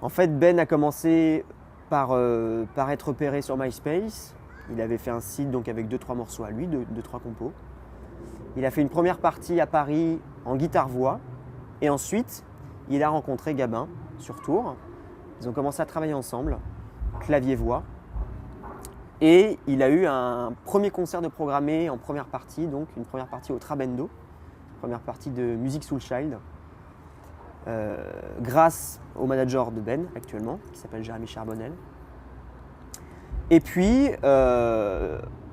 En fait, Ben a commencé par être repéré sur MySpace. Il avait fait un site donc avec 2-3 morceaux à lui, 2-3 compos. Il a fait une première partie à Paris en guitare-voix. Et ensuite, il a rencontré Gabin sur Tours. Ils ont commencé à travailler ensemble, clavier-voix. Et il a eu un premier concert de programmé en première partie, donc une première partie au Trabendo, première partie de Music Soul Child, grâce au manager de Ben actuellement, qui s'appelle Jérémy Charbonnel. Et puis,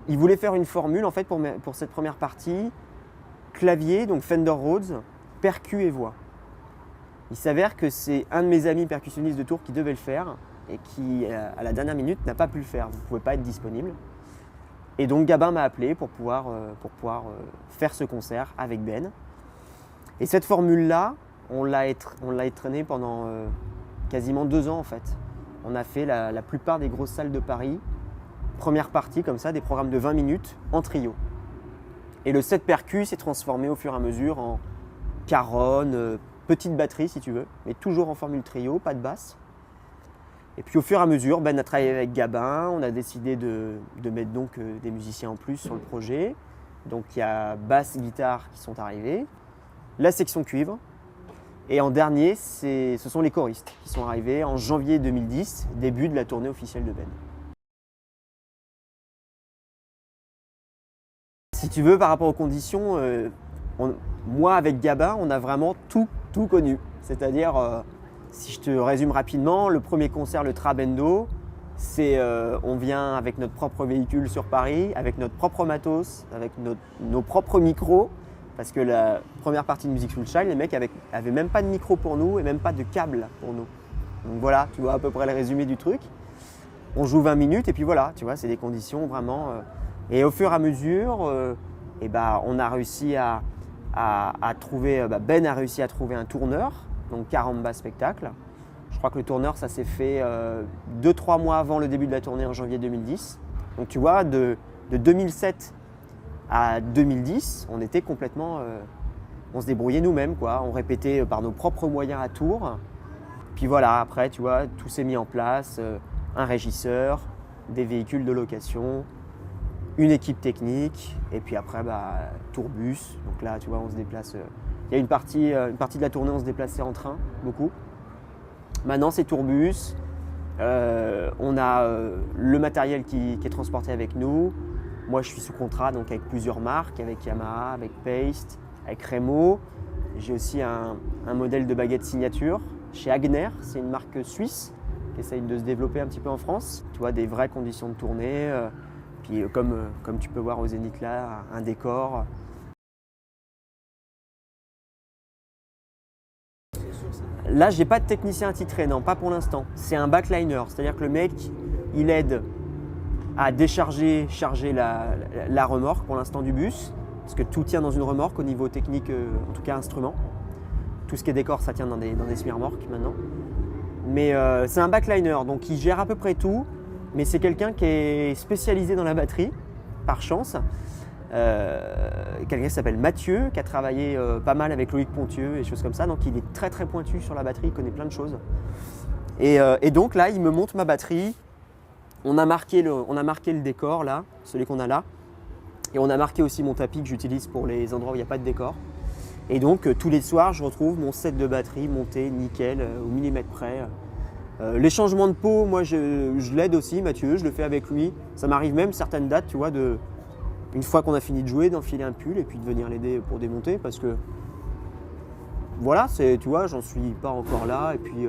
il voulait faire une formule en fait pour cette première partie, clavier, donc Fender Rhodes, percu et voix. Il s'avère que c'est un de mes amis percussionnistes de Tours qui devait le faire et qui, à la dernière minute, n'a pas pu le faire. Vous ne pouvez pas être disponible. Et donc Gabin m'a appelé pour pouvoir faire ce concert avec Ben. Et cette formule-là, on l'a traînée pendant quasiment 2 ans en fait. On a fait la plupart des grosses salles de Paris, première partie comme ça, des programmes de 20 minutes en trio. Et le set percu s'est transformé au fur et à mesure en caronne, petite batterie si tu veux, mais toujours en formule trio, pas de basse. Et puis au fur et à mesure, Ben a travaillé avec Gabin, on a décidé de mettre donc des musiciens en plus sur le projet. Donc il y a basse, guitare qui sont arrivés, la section cuivre, et en dernier, ce sont les choristes qui sont arrivés en janvier 2010, début de la tournée officielle de Ben. Si tu veux, par rapport aux conditions, moi avec Gabin, on a vraiment tout connu. C'est-à-dire, si je te résume rapidement, le premier concert, le Trabendo, c'est on vient avec notre propre véhicule sur Paris, avec notre propre matos, avec nos propres micros, parce que la première partie de Music Soul Child, les mecs avaient même pas de micro pour nous et même pas de câble pour nous. Donc voilà, tu vois à peu près le résumé du truc. On joue 20 minutes et puis voilà, tu vois, c'est des conditions vraiment… et au fur et à mesure, on a réussi à trouver, Ben a réussi à trouver un tourneur, donc Caramba Spectacle. Je crois que le tourneur, ça s'est fait 2-3 mois avant le début de la tournée en janvier 2010. Donc tu vois, de 2007 à 2010, on était complètement… on se débrouillait nous-mêmes, quoi. On répétait par nos propres moyens à Tours. Puis voilà, après, tu vois, tout s'est mis en place. Un régisseur, des véhicules de location, une équipe technique, et puis après, tourbus. Donc là, tu vois, on se déplace… Il y a une partie de la tournée, on se déplaçait en train, beaucoup. Maintenant, c'est tourbus. On a le matériel qui est transporté avec nous. Moi, je suis sous contrat donc avec plusieurs marques, avec Yamaha, avec Paste, avec Remo. J'ai aussi un modèle de baguette signature chez Agner, c'est une marque suisse qui essaye de se développer un petit peu en France. Tu vois, des vraies conditions de tournée. Puis comme tu peux voir au Zénith là, un décor. Là, j'ai pas de technicien attitré, non, pas pour l'instant. C'est un backliner, c'est-à-dire que le mec, il aide à décharger, charger la remorque pour l'instant du bus, parce que tout tient dans une remorque au niveau technique, en tout cas instrument. Tout ce qui est décor, ça tient dans des semi-remorques maintenant. Mais c'est un backliner, donc il gère à peu près tout, mais c'est quelqu'un qui est spécialisé dans la batterie, par chance. Quelqu'un qui s'appelle Mathieu, qui a travaillé pas mal avec Loïc Pontieux et choses comme ça, donc il est très très pointu sur la batterie, il connaît plein de choses. Et donc là, il me monte ma batterie. On a marqué le décor là, celui qu'on a là, et on a marqué aussi mon tapis que j'utilise pour les endroits où il n'y a pas de décor. Et donc tous les soirs, je retrouve mon set de batterie monté nickel, au millimètre près. Les changements de peau, moi je l'aide aussi, Mathieu, je le fais avec lui. Ça m'arrive même certaines dates, tu vois, une fois qu'on a fini de jouer, d'enfiler un pull et puis de venir l'aider pour démonter, parce que voilà, tu vois, j'en suis pas encore là, et puis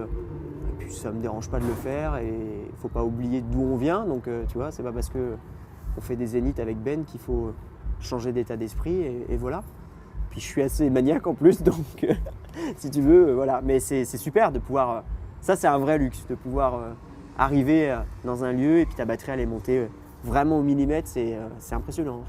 ça me dérange pas de le faire, et il faut pas oublier d'où on vient, donc tu vois, c'est pas parce qu'on fait des zéniths avec Ben qu'il faut changer d'état d'esprit, et voilà. Puis je suis assez maniaque en plus, donc si tu veux, voilà. Mais c'est super de pouvoir, ça c'est un vrai luxe, de pouvoir arriver dans un lieu et puis ta batterie elle est montée vraiment au millimètre, c'est impressionnant.